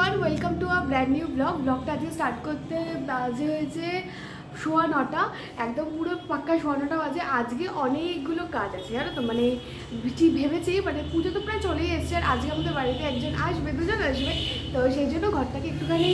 Everyone, welcome to a brand new ব্লগটা আজকে start করতে বাজে হয়েছে 9:15 একদম পুরো পাক্কা 9:15 বাজে। আজকে অনেকগুলো কাজ আছে জানো তো, মানে ভেবেছি মানে পুজো তো প্রায় চলেই এসছে, আর আজকে আমাদের বাড়িতে একজন আসবে, দুজন আসবে, তো সেই জন্য ঘরটাকে একটুখানি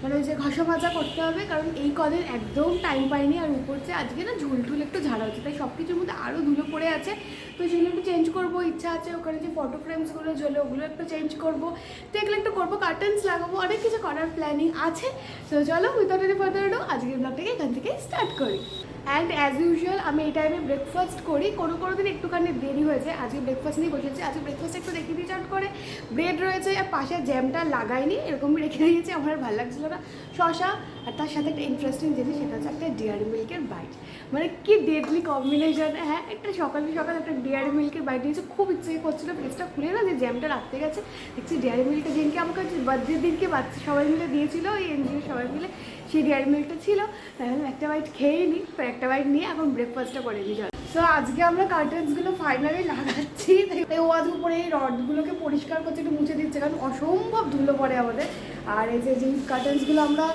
মানে ওই যে ঘষা মাজা করতে হবে, কারণ এই কদিন একদম টাইম পাইনি। আর উপরতে আজকে না ঝুলটুল একটু ঝাড়া হচ্ছে, তাই সব কিছুর মধ্যে আরও ধুলো পড়ে আছে, তো সেগুলো একটু চেঞ্জ করবো ইচ্ছা আছে। ওখানে যে ফটো ফ্রেমসগুলো ঝোলে ওগুলো একটু চেঞ্জ করবো, তো এগুলো একটু করবো, কার্টেন্স লাগাবো, অনেক কিছু করার প্ল্যানিং আছে। তো চলো উইদাউট এনি ফার্দার ado আজকের ব্লগটাকে এখান থেকে স্টার্ট করি। অ্যান্ড অ্যাজ ইউজুয়াল আমি এই টাইমে ব্রেকফাস্ট করি, কোনো দিন একটুখানি দেরি হয়েছে। আজকে ব্রেকফাস্ট নিয়ে বসেছি, আজকে ব্রেকফাস্ট একটু দেখিয়ে দিই চট করে। ব্রেড রয়েছে, আর পাশে জ্যামটা লাগাইনি, এরকমই রেখে দিয়েছি, আমার ভালো লাগছিলো না। শসা, আর তার সাথে একটা ইন্টারেস্টিং জিনিস, সেটা হচ্ছে একটা ডেয়ারি মিল্কের বাইট। মানে কি ডেডলি কম্বিনেশন। হ্যাঁ, একটা সকাল একটা ডেয়ারি মিল্কের বাইট দিয়েছে, খুব ইচ্ছে করছিলো ফ্রিজটা খুলে না যে জ্যামটা রাখতে গেছে, দেখছি ডেয়ারি মিল্কটা দিনকে আমাকে বার্থডের দিনকে বাচ্চা সবাই মিলে দিয়েছিল, এই এনজিও সবাই মিলে, সেই ডেয়ারি মিল্কটা ছিল। তাহলে একটা বাইট খেয়েই নিই, তো একটা বাইট নিয়ে এখন ব্রেকফাস্টটা করে দিই। সো আজকে আমরা কার্টেন্সগুলো ফাইনালি লাগাচ্ছি, তাই ও আজকে পরে এই রডগুলোকে পরিষ্কার করছে, একটু মুছে দিচ্ছে, কারণ অসম্ভব ধুলো পড়ে আমাদের। আর এই যে কার্টেন্সগুলো আমরা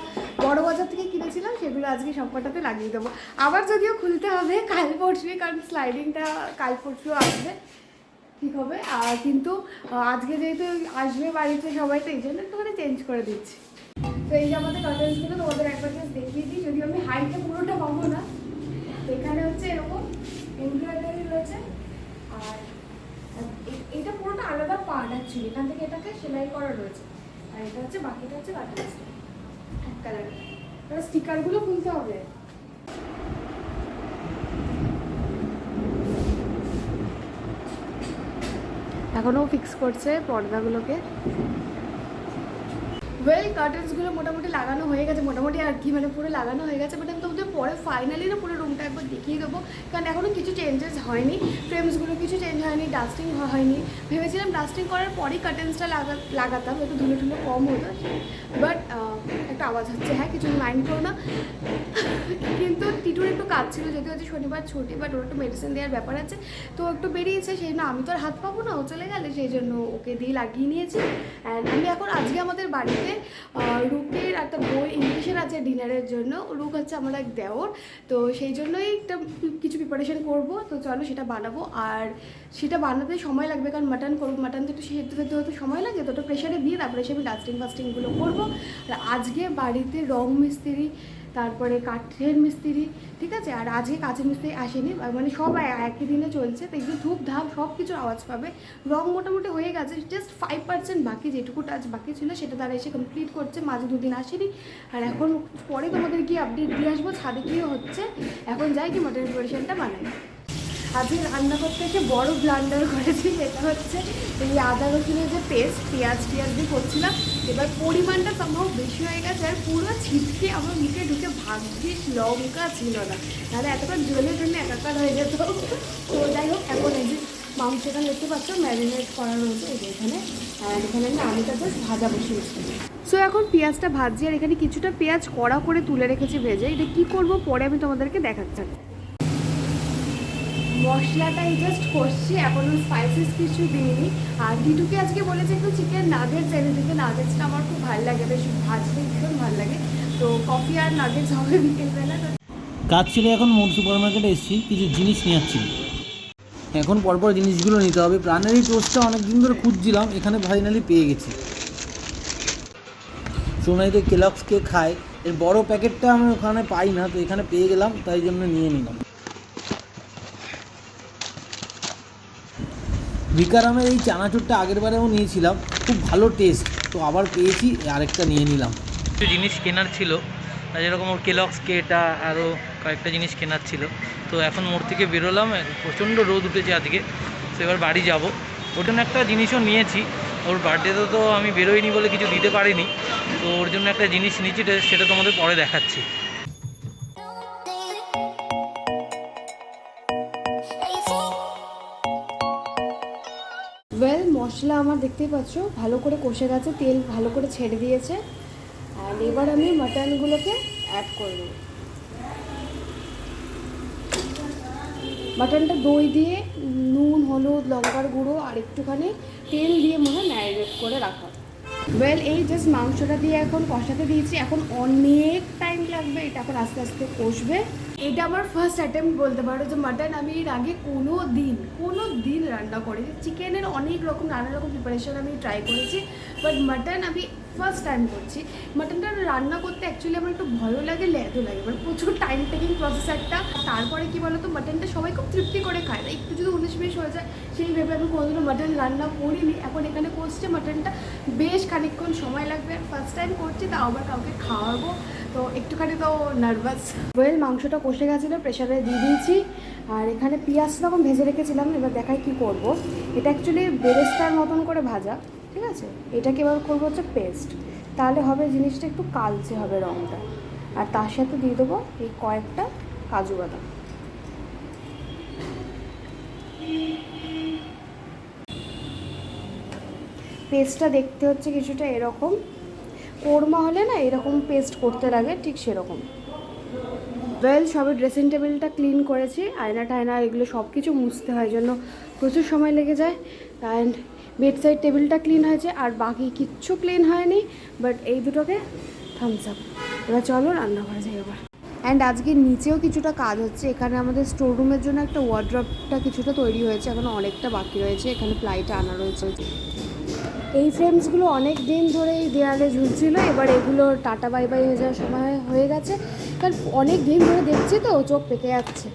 বড় বাজার থেকে কিনেছিলাম, সেগুলো আজকে সবকটাতে লাগিয়ে দেবো। আবার যদিও খুলতে হবে কাল পরশু, কারণ স্লাইডিংটা কাল পরশু আসবে, ঠিক হবে। আর কিন্তু আজকে যেহেতু আসবে বাড়িতে সবাই, তো এই জন্য একটুখানি চেঞ্জ করে দিচ্ছি। তো এই যে আমাদের কার্টেন্সগুলো তোমাদের একবার জাস্ট দেখিয়ে দিই, যদিও আমি হাইটটা পুরোটা পাবো না। এখানে হচ্ছে এরকম এমব্রয়ডারি রয়েছে, আর এটা পুরোটা আলাদা পার্ট অ্যাকচুয়ালি, এখান থেকে এটাকে সেলাই করা রয়েছে, আর এটা হচ্ছে বাকিটা হচ্ছে কার্টেন্স এক কালারের। এবার স্টিকারগুলো খুলতে হবে। এখনও ফিক্স করছে পর্দাগুলোকে। ওয়েল, কার্টেন্সগুলো মোটামুটি লাগানো হয়ে গেছে, মোটামুটি আর কি, মানে পুরো লাগানো হয়ে গেছে। বাট আমি তোমাদের পরে ফাইনালি না পুরো রুমটা একবার দেখিয়ে দেবো, কারণ এখনও কিছু চেঞ্জেস হয়নি, ফ্রেমসগুলো কিছু চেঞ্জ হয়নি, ডাস্টিং হয়নি। ভেবেছিলাম ডাস্টিং করার পরেই কার্টেন্সটা লাগাতাম, একটু ধুলো কম হতো। বাট একটা আওয়াজ হচ্ছে, হ্যাঁ কিছু মাইন্ড করো না। কিন্তু টিটুর একটু কাজ ছিল, যেহেতু হচ্ছে শনিবার ছুটি, বাট ওর একটু মেডিসিন দেওয়ার ব্যাপার আছে, তো একটু বেরিয়েছে, সেই জন্য আমি তো আর হাত পাবো না, ও চলে গেলে, সেই জন্য ওকে দিয়ে লাগিয়ে নিয়েছি। অ্যান্ড আমি এখন আজকে আমাদের বাড়িতে রুকের একটা বই ইনভিটেশন আছে ডিনারের জন্য। রুক হচ্ছে আমার এক দেওর, তো সেই জন্যই একটা কিছু প্রিপারেশন করব। তো চলো সেটা বানাবো, আর সেটা বানাতে সময় লাগবে, কারণ মাটন করবো, মাটন তো একটু সেদ্ধ হতে সময় লাগে, তো ওটা প্রেশারে দিয়ে তারপরে সে আমি ফাস্টিংগুলো করবো। আর আজকে বাড়িতে রং মিস্ত্রি, তারপরে কাঠের মিস্ত্রি, ঠিক আছে, আর আজকে কাঁচের মিস্ত্রি আসেনি, মানে সব একই দিনে চলছে, তো একটু ধূপ ধাপ সব কিছুর আওয়াজ পাবে। রং মোটামুটি হয়ে গেছে, জাস্ট 5% বাকি, যেটুকু টাচ বাকি ছিল সেটা তারা এসে কমপ্লিট করছে, মাঝে 2 দিন আসেনি। আর এখন পরে তোমাদের কি আপডেট দিয়ে আসবো ছাদে কী হচ্ছে। এখন যাই কি মাটন প্রিপারেশনটা বানাই। আজকে রান্না করতে এসে বড় ব্লান্ডার করেছি, সেটা হচ্ছে এই আদা রসুনের যে পেস্ট, পেঁয়াজ দিয়ে করছিলাম, এবার পরিমাণটা সম্ভব বেশি হয়ে গেছে, আর পুরো ছিটকে আমার মুখে ঢুকে ভাগ্যিস লঙ্কা ছিল না, তাহলে এতক্ষণ জ্বলে একাকার হয়ে যেত। তো যাই হোক, এখন এই যে মাংসটা দেখতে পাচ্ছ ম্যারিনেট করা রয়েছে এই যে এখানে, আর এখানে আমি আলুটা জাস্ট ভাজা বসিয়েছি। সো এখন পেঁয়াজটা ভাজছি, আর এখানে কিছুটা পেঁয়াজ কড়া করে তুলে রেখেছি ভেজে। এটা কী করবো পরে আমি তোমাদেরকে দেখাচ্ছি। মশলাটা জাস্ট করছি, এখনও স্পাইসেস কিছু দিইনি। আর টিটুকে আজকে বলেছে একটু চিকেন নাগেটস এনে দিতে, নাগেটসটা আমার খুব ভালো লাগে, বেশ ভাজতে ভীষণ ভালো লাগে, তো কফি আর নাগেটস হবে বিকেলবেলা। কাজ ছিল, এখন মোর সুপার মার্কেটে এসেছি, কিছু জিনিস নিয়ে যাচ্ছি, এখন পরপর জিনিসগুলো নিতে হবে। প্রাণের এই টোস্টটা অনেক দিন ধরে খুঁজছিলাম, এখানে ফাইনালি পেয়ে গেছি। সোনাইতে কেলগস কেক খায়, এর বড় প্যাকেটটা আমি ওখানে পাই না, তো এখানে পেয়ে গেলাম, তাই জন্য নিয়ে নিলাম। ভিকারামের এই চানাচুরটা আগের বারেও নিয়েছিলাম, খুব ভালো টেস্ট, তো আবার পেয়েছি, আরেকটা নিয়ে নিলাম। কিছু জিনিস কেনার ছিল, যেরকম ওর কেলগস কেকটা, আরও কয়েকটা জিনিস কেনার ছিল, তো এখন মোড় থেকে বেরোলাম, প্রচণ্ড রোদ উঠেছে আজকে, তো এবার বাড়ি যাব। ওর জন্য একটা জিনিসও নিয়েছি, ওর বার্থডেতে তো আমি বেরোইনি বলে কিছু দিতে পারিনি, তো ওর জন্য একটা জিনিস নিয়েছি, সেটা তোমাদের পরে দেখাচ্ছি। ওয়েল, মশলা আমার দেখতেই পাচ্ছ ভালো করে কষে গেছে, তেল ভালো করে ছেড়ে দিয়েছে, আর এবার আমি মাটনগুলোকে অ্যাড করে দেবো। মাটনটা দই দিয়ে নুন, হলুদ, লঙ্কার গুঁড়ো আর একটুখানি তেল দিয়ে মনে হয় ম্যারিনেট করে রাখা। ওয়েল এই জাস্ট মাংসটা দিয়ে এখন কষাতে দিয়েছি, এখন অনেক টাইম লাগবে, এটা এখন আস্তে আস্তে কষবে। এটা আমার ফার্স্ট অ্যাটেম্প্ট বলতে পারো যে মাটন আমি এর আগে কোনো দিন রান্না করিনি। চিকেনের অনেক রকম নানা রকম প্রিপারেশন আমি ট্রাই করেছি, বাট মাটন আমি ফার্স্ট টাইম করছি। মাটনটা রান্না করতে অ্যাকচুয়ালি আমার একটু ভয়ও লাগে, ল্যাদও লাগে, মানে প্রচুর টাইম টেকিং প্রসেস একটা। তারপরে কি বলতো, মাটনটা সবাই খুব তৃপ্তি করে খায় না, একটু যদি 19-20 হয়ে যায় সেই ভেবে আমি কোনোদিনও মাটন রান্না করিনি। এখন এখানে করছে মাটনটা, বেশ খানিকক্ষণ সময় লাগবে, ফার্স্ট টাইম করছি, তাও আবার কাউকে খাওয়াবো, তো একটুখানি তো নার্ভাস। ওয়েল মাংসটা কষে গেছিলো, প্রেশারে দিয়ে দিয়েছি, আর এখানে পেঁয়াজ তখন ভেজে রেখেছিলাম, এবার দেখাই কি করব। এটা অ্যাকচুয়ালি বেরেস্তার মতন করে ভাজা, ঠিক আছে। এটাকে এবার করবো হচ্ছে পেস্ট, তাহলে হবে জিনিসটা একটু কালচে হবে রঙটা। আর তার সাথে দিয়ে দেবো এই কয়েকটা কাজু বাদাম। পেস্টটা দেখতে হচ্ছে কিছুটা এরকম, কোরমা হলে না এরকম পেস্ট করতে লাগে, ঠিক সেরকম। ওয়েল সবে ড্রেসিং টেবিলটা ক্লিন করেছি, আয়না টায়না এগুলো সব কিছু মুছতে হয়, জন্য প্রচুর সময় লেগে যায়। অ্যান্ড বেডসাইড টেবিলটা ক্লিন হয়েছে, আর বাকি কিচ্ছু ক্লিন হয়নি, বাট এই দুটোকে থামস আপ। এবার চলো রান্নাঘরে যাই এবার। অ্যান্ড আজকে নিচেও কিছুটা কাজ হচ্ছে, এখানে আমাদের স্টোর রুমের জন্য একটা ওয়ার্ড্রপটা কিছুটা তৈরি হয়েছে, এখনও অনেকটা বাকি রয়েছে, এখানে প্লাইটা আনা রয়েছে। এই ফ্রেমসগুলো অনেক দিন ধরে এই দেয়ালে ঝুলছিল, এবার এগুলো টাটা বাই বাই হয়ে যাওয়ার সময় হয়ে গেছে, কারণ অনেক দিন ধরে দেখছি তো চোখ পেকে যাচ্ছে।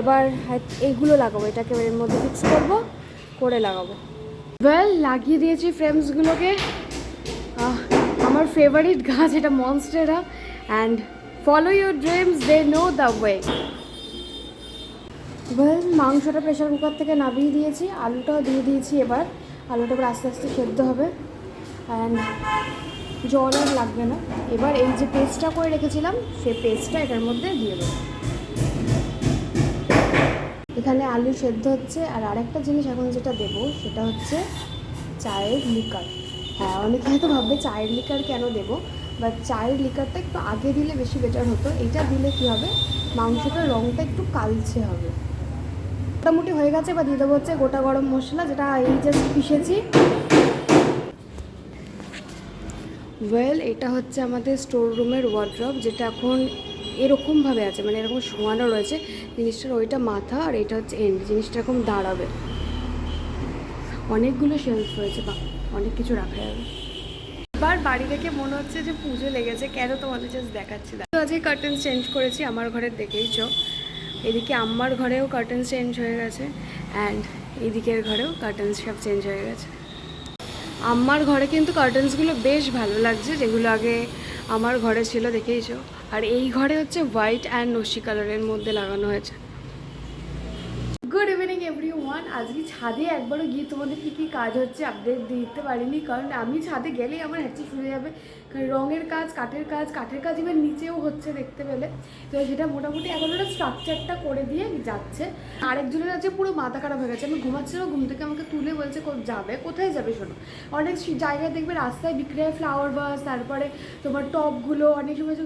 এবার এইগুলো লাগাবো, এটাকে এর মধ্যে ফিক্স করবো, করে লাগাবো। ওয়েল লাগিয়ে দিয়েছি ফ্রেমসগুলোকে। আমার ফেভারিট গাছ এটা monstera, and follow your dreams, they know the way. Well মাংসটা প্রেশার কুকার থেকে নামিয়ে দিয়েছি, আলুটাও দিয়ে দিয়েছি। এবার আলুটা এবার আস্তে আস্তে সেদ্ধ হবে, অ্যান্ড জল আর লাগবে না। এবার এই যে পেস্টটা করে রেখেছিলাম সেই পেস্টটা এটার মধ্যে দিয়ে দেবো। এখানে আলু সেদ্ধ হচ্ছে, আর আরেকটা জিনিস এখন যেটা দেবো সেটা হচ্ছে চায়ের লিকার। হ্যাঁ, অনেকে হয়তো ভাববে চায়ের লিকার কেন দেবো, বাট চায়ের লিকারটা একটু আগে দিলে বেশি বেটার হতো। এইটা দিলে কী হবে, মাংসটার রঙটা একটু কালচে হবে। মোটামুটি হয়ে গেছে, বা দিয়ে দেবো হচ্ছে গোটা গরম মশলা, যেটা এই জাস্ট পিষেছি। ওয়েল এটা হচ্ছে আমাদের স্টোর রুমের ওয়ার্ড্রপ, যেটা এখন এরকমভাবে আছে, মানে এরকম শোয়ানো রয়েছে জিনিসটার, ওইটা মাথা আর এটা হচ্ছে এন্ড, জিনিসটা এরকম দাঁড়াবে। অনেকগুলো শেলফ রয়েছে, বা অনেক কিছু রাখা যাবে। এবার বাড়ি থেকে মনে হচ্ছে যে পুজো লেগেছে, কেন তোমাদের জাস্ট দেখাচ্ছি না। তো আজকে কার্টেন চেঞ্জ করেছি, আমার ঘরের দেখেইছো। এদিকে আম্মার ঘরেও কার্টেন চেঞ্জ হয়ে গেছে, অ্যান্ড এদিকের ঘরেও কার্টেন্স সব চেঞ্জ হয়ে গেছে। আম্মার ঘরে কিন্তু কার্টেন্সগুলো বেশ ভালো লাগছে, যেগুলো আগে আমার ঘরে ছিল দেখেইছো। আর এই ঘরে হচ্ছে হোয়াইট অ্যান্ড নস্যি কালারের মধ্যে লাগানো হয়েছে। Good evening everyone. আজকে ছাদে একবারও গিয়ে তোমাদের কী কী কাজ হচ্ছে আপডেট দিতে পারিনি, কারণ আমি ছাদে গেলেই আমার হ্যাচি শুরু যাবে, কারণ রঙের কাজ, কাঠের কাজ এবার নিচেও হচ্ছে দেখতে পেলে। তো সেটা মোটামুটি এখন ওরা স্ট্রাকচারটা করে দিয়ে যাচ্ছে। আরেকজনের আছে পুরো মাথা খারাপ হয়ে গেছে, আমি ঘুমাচ্ছিলাম, ঘুম থেকে আমাকে তুলে বলছে যাবে কোথায় যাবে শোনো। অনেক জায়গায় দেখবে রাস্তায় বিক্রি হয় ফ্লাওয়ার ভাস, তারপরে তোমার টবগুলো, অনেক সময়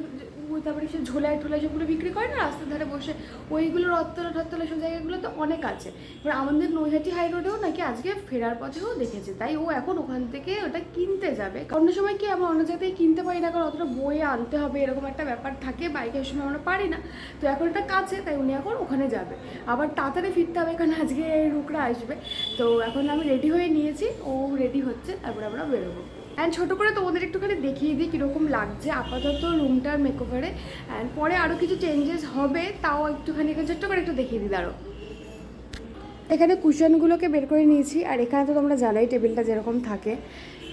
তারপরে সে ঝোলায় ঠোলায় যেগুলো বিক্রি করে না রাস্তার ধারে বসে, ওইগুলো রত্তলা সব জায়গাগুলো তো অনেক আছে। এবার আমাদের নৈহাটি হাই রোডেও নাকি আজকে ফেরার পথেও দেখেছে, তাই ও এখন ওখান থেকে ওটা কিনতে যাবে। অন্য সময় কি আমরা অন্য জায়গায় কিনতে পারি না, কারণ অতটা বয়ে আনতে হবে, এরকম একটা ব্যাপার থাকে, বাইকের সময় আমরা পারি না। তো এখন এটা কাছে, তাই উনি এখন ওখানে যাবে, আবার তাড়াতাড়ি ফিরতে হবে, কারণ আজকে রুকরা আসবে। তো এখন আমি রেডি হয়ে নিয়েছি, ও রেডি হচ্ছে, তারপরে আমরা বেরোবো। অ্যান্ড ছোটো করে তোমাদের একটুখানি দেখিয়ে দিই কীরকম লাগছে আপাতত রুমটার মেকওভারে, অ্যান্ড পরে আরও কিছু চেঞ্জেস হবে, তাও একটুখানি ছোট্ট করে একটু দেখিয়ে দিই। দাঁড়ো, এখানে কুশনগুলোকে বের করে নিয়েছি, আর এখানে তো তোমরা জানোই টেবিলটা যেরকম থাকে,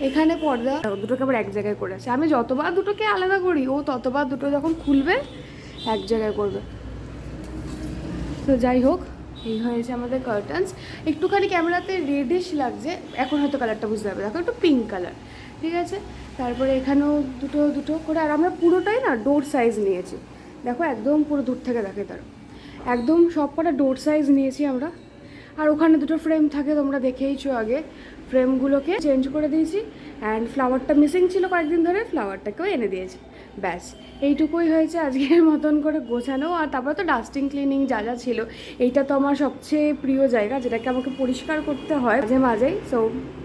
এখানে পর্দা দুটোকে আবার এক জায়গায় করেছে। আমি যতবার দুটোকে আলাদা করি, ও ততবার দুটো যখন খুলবে এক জায়গায় করবে। তো যাই হোক, এই হয়েছে আমাদের কার্টেন্স। একটুখানি ক্যামেরাতে রেডিশ লাগছে, এখন হয়তো কালারটা বুঝতে পারবে, দেখো একটু পিঙ্ক কালার, ঠিক আছে। তারপরে এখানেও দুটো করে, আর আমরা পুরোটাই না ডোর সাইজ নিয়েছি, দেখো একদম পুরো দূর থেকে দেখে তার একদম সব কটা ডোর সাইজ নিয়েছি আমরা। আর ওখানে দুটো ফ্রেম থাকে, তোমরা দেখেইছো আগে, ফ্রেমগুলোকে চেঞ্জ করে দিয়েছি। অ্যান্ড ফ্লাওয়ারটা মিসিং ছিল কয়েকদিন ধরে, ফ্লাওয়ারটাকেও এনে দিয়েছি। ব্যাস এইটুকুই হয়েছে আজকের মতন করে গোছানো। আর তারপরে তো ডাস্টিং ক্লিনিং যা যা ছিল, এইটা তো আমার সবচেয়ে প্রিয় জায়গা, যেটাকে আমাকে পরিষ্কার করতে হয় মাঝে মাঝেই। সো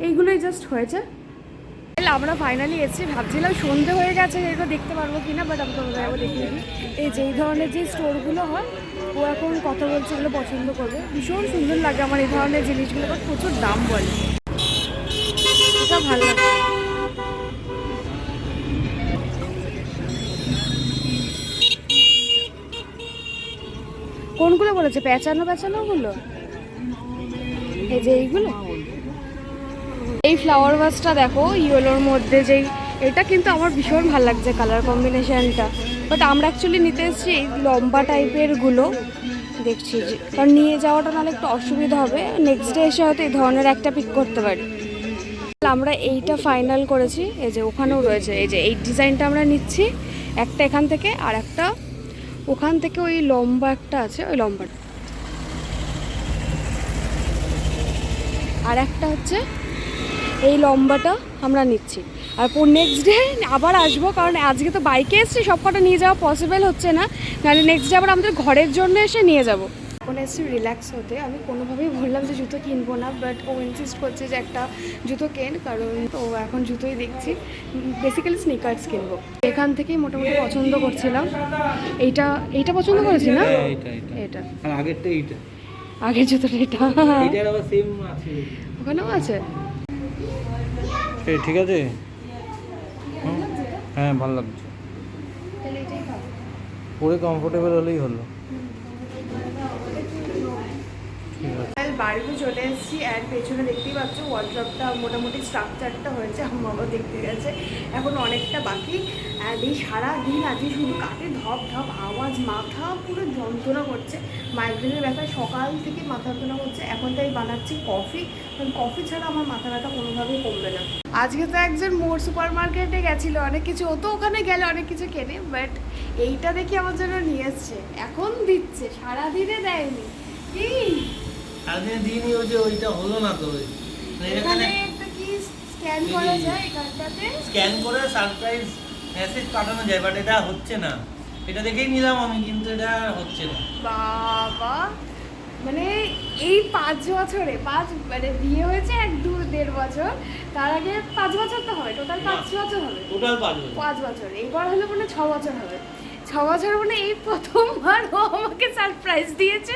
এইগুলোই জাস্ট হয়েছে। আমরা ফাইনালি এসেছি, ভাবছিলাম সন্ধে হয়ে গেছে এগুলো দেখতে পারবো কিনা, বাট আমি তোমাদের একবার দেখিয়ে দিই। এই যে এই ধরনের যে স্টোরগুলো হয়, ও এখন কথা বলছে, এগুলো পছন্দ করবে। ভীষণ সুন্দর লাগে আমার এই ধরনের জিনিসগুলো, বাট প্রচুর দাম বলে। এটা ভালো লাগে। কোনগুলো বলেছে? পেঁচানোগুলো, এই যে এইগুলো। এই ফ্লাওয়ার ভাসটা দেখো ইয়েলোর মধ্যে, যেই এটা কিন্তু আমার ভীষণ ভালো লাগছে কালার কম্বিনেশনটা। বাট আমরা অ্যাকচুয়ালি নিতে এসেছি এই লম্বা টাইপের গুলো, দেখছি যে কারণ নিয়ে যাওয়াটা নাহলে একটু অসুবিধা হবে। নেক্সট ডে এসে হয়তো এই ধরনের একটা পিক করতে পারি। আমরা এইটা ফাইনাল করেছি। এই যে ওখানেও রয়েছে, এই যে এই ডিজাইনটা আমরা নিচ্ছি একটা এখান থেকে, আর একটা ওখান থেকে। ওই লম্বা একটা আছে, ওই লম্বাটা। আর একটা হচ্ছে এই লম্বাটা আমরা নিচ্ছি। আর নেক্সট ডে আবার আসবো, কারণ আজকে তো বাইকে এসেছি, সব কটা নিয়ে যাওয়া পসিবল হচ্ছে না, নাহলে নেক্সট ডে আবার আমাদের ঘরের জন্য এসে নিয়ে যাব। এখন এসেছি রিল্যাক্স হতে। আমি কোনোভাবেই বললাম যে জুতো কিনবো না, বাট ও ইনসিস্ট করছে যে একটা জুতো কেন, কারণ তো এখন জুতোই দেখছি, বেসিক্যালি স্নিকার্স কিনবো। এখান থেকেই মোটামুটি পছন্দ করছিলাম। এইটা পছন্দ করেছি না, এটা আর আগেরটা এইটা, আগের জুতোটা এটা, এটার আবার সেম আছে, ওখানেও আছে। এই ঠিক আছে, হ্যাঁ ভালো লাগছে, তাহলে এটাই খাবো। পরে কমফোর্টেবল হলেই হলো। বাড়িতে চলে এসেছি, অ্যান্ড পেছনে দেখতেই পাচ্ছ ওয়ার্ড্রপটা মোটামুটি স্ট্রাকচারটা হয়েছে, আমার বাবা দেখতে গেছে, এখন অনেকটা বাকি। অ্যান্ড এই সারাদিন আজকে শুধু কাটে ধপ ধপ আওয়াজ, মাথা পুরো যন্ত্রণা করছে, মাইগ্রেনের ব্যথা সকাল থেকে মাথা যন্ত্রণা করছে। এখন তাই বানাচ্ছি কফি, কারণ কফি ছাড়া আমার মাথা ব্যথা কোনোভাবেই কমবে না। আজকে তো একজন মোর সুপার মার্কেটে গেছিলো অনেক কিছু, ও তো ওখানে গেলে অনেক কিছু কেনে, বাট এইটা দেখি আমার জন্য নিয়ে এসছে, এখন দিচ্ছে, সারাদিনে দেয়নি। কি আগে দিনই ওই যে ওইটা হলো না তো, এখানে একটা কি স্ক্যান করা যায়, এখানটাতে স্ক্যান করে সারপ্রাইজ মেসেজ পাঠানো যায়, বাট এটা হচ্ছে না। এটা দেখেই নিলাম আমি, কিন্তু এটা হচ্ছে না। বাবা, মানে এই 5 বছরে মানে বিয়ে হয়েছে 1-2-1.5 বছর, তার আগে 5 বছর তো হবে, টোটাল 5 বছর হবে, টোটাল 5 বছর। এইবার হলো মানে 6 বছর হবে। 6 বছর মানে এই প্রথমবার ও আমাকে সারপ্রাইজ দিয়েছে।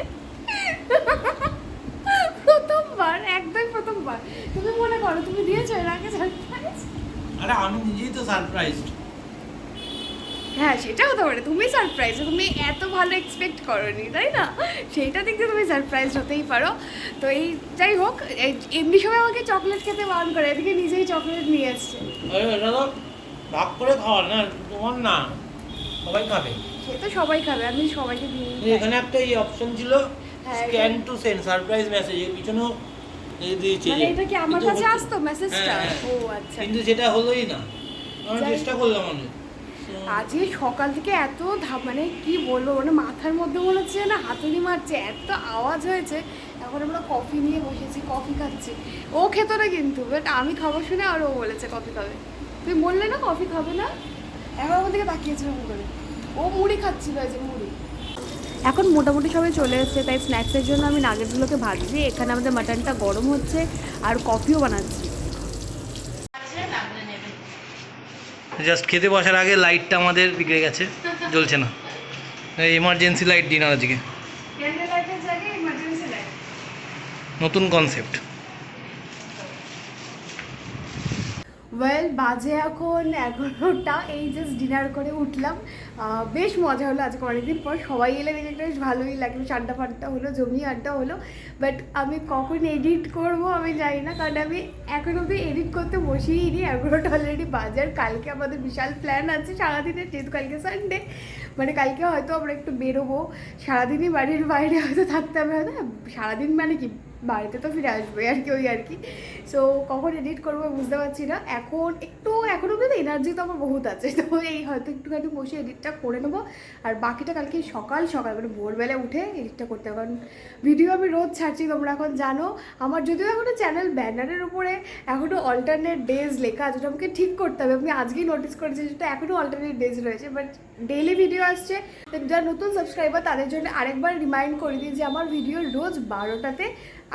প্রথমবার, একদম প্রথমবার। তুমি মনে করো তুমি দিয়েছো এর আগে সারপ্রাইজ? আরে আমি নিজেই তো সারপ্রাইজড। হ্যাঁ সেটাও তো পারে, তুমি সারপ্রাইজ, তুমি এত ভালো এক্সপেক্ট করোনি, তাই না? সেইটা দেখতে তুমি সারপ্রাইজ হতেই পারো। তো এই যাই হোক, এমনি সময় আমাকে চকলেট খেতে বারণ করে, এদিকে নিজেই চকলেট নিয়ে এসছে। এটা তো ভাগ করে খাওয়ার না, তোমার না, সবাই খাবে। সে তো সবাই খাবে, আমি সবাইকে দিই। এখানে একটা এই অপশন ছিল, হ্যাঁ, scan to send surprise message, এর পিছনেও দিয়েছে। মানে এটা কি আমার কাছে আসতো মেসেজটা? ও আচ্ছা। কিন্তু সেটা হলোই না, আমি চেষ্টা করলাম অনেক। আজকে সকাল থেকে এত মানে কি বলবো, মানে মাথার মধ্যে মনে হচ্ছে না হাতুড়ি মারছে, এত আওয়াজ হয়েছে। এখন আমরা কফি নিয়ে বসেছি, কফি খাচ্ছি। ও খেতো না কিন্তু, বাট আমি খাবো শুনে আর ও বলেছে কফি খাবে। তুমি বললে না কফি খাবে না, এখন আমার দিকে তাকিয়েছিল করে। ও মুড়ি খাচ্ছিল, এই যে মুড়ি। এখন মোটামুটি সবাই চলে এসছে, তাই স্ন্যাক্সের জন্য আমি নাগেটগুলোকে ভাজছি। এখানে আমাদের মাটনটা গরম হচ্ছে, আর কফিও বানাচ্ছি। জাস্ট খেতে বসার আগে লাইটটা আমাদের বিগড়ে গেছে, জ্বলছে না। এমার্জেন্সি লাইট ডিনার আজকে, নতুন কনসেপ্ট। ওয়েল বাজে এখন 11টা, এই জাস্ট ডিনার করে উঠলাম। বেশ মজা হলো আজকে অনেকদিন পর, সবাই এলে দেখে বেশ ভালোই লাগলো, আড্ডা ফাড্ডা হলো, জমি আড্ডা হলো। বাট আমি কখন এডিট করব আমি জানি না, কারণ আমি এখন অব্দি এডিট করতে বসিয়ে নি। 11টা অলরেডি বাজার। কালকে আমাদের বিশাল প্ল্যান আছে সারাদিনের, যেহেতু কালকে সানডে, মানে কালকে হয়তো আমরা একটু বেরোবো, সারাদিনই বাড়ির বাইরে হয়তো থাকতে হবে, হয়তো সারাদিন মানে কি বাড়িতে তো ফিরে আসবো আর কি, ওই আর কি। সো কখন এডিট করবো বুঝতে পারছি না। এখন অব্দি এনার্জি তো আমার বহুত আছে, তো এই হয়তো একটুখানি বসে এডিটটা করে নেবো, আর বাকিটা কালকে সকাল মানে ভোরবেলায় উঠে এডিটটা করতে হবে। কারণ ভিডিও আমি রোজ ছাড়ছি, তোমরা এখন জানো। আমার যদিও এখনও চ্যানেল ব্যানারের উপরে এখনও অল্টারনেট ডেজ লেখা আছে, ওটা আমাকে ঠিক করতে হবে। আমি আজকেই নোটিস করেছি যেটা এখনও অল্টারনেট ডেজ রয়েছে, বাট ডেইলি ভিডিও আসছে। যারা নতুন সাবস্ক্রাইবার তাদের জন্য আরেকবার রিমাইন্ড করে দিই যে আমার ভিডিও রোজ 12টাতে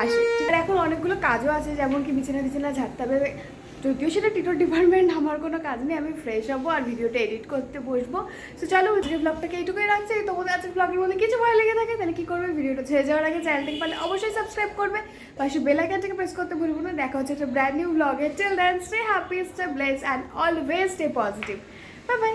আসে। আর এখন অনেকগুলো কাজও আছে, যেমন কি বিছানা ঝাড়তে হবে, যদিও সেটা টিটোর ডিপার্টমেন্ট, আমার কোনো কাজ নেই, আমি ফ্রেশ হবো আর ভিডিওটা এডিট করতে বসবো। তো চলো আজকের ব্লগটাকে এইটুকুই রাখছি। তোমাদের আজকের ব্লগের মধ্যে কিছু ভালো লেগে থাকে তাহলে কি করবে, ভিডিওটা ছেড়ে যাওয়ার আগে চ্যানেলটাকে পারলে অবশ্যই সাবস্ক্রাইব করবে, পাশে বেল আইকনটাকে প্রেস করতে ভুলবো না। দেখা হচ্ছে একটা ব্র্যান্ড নিউ ব্লগে। Till then stay happy, stay blessed and always stay positive. Bye by.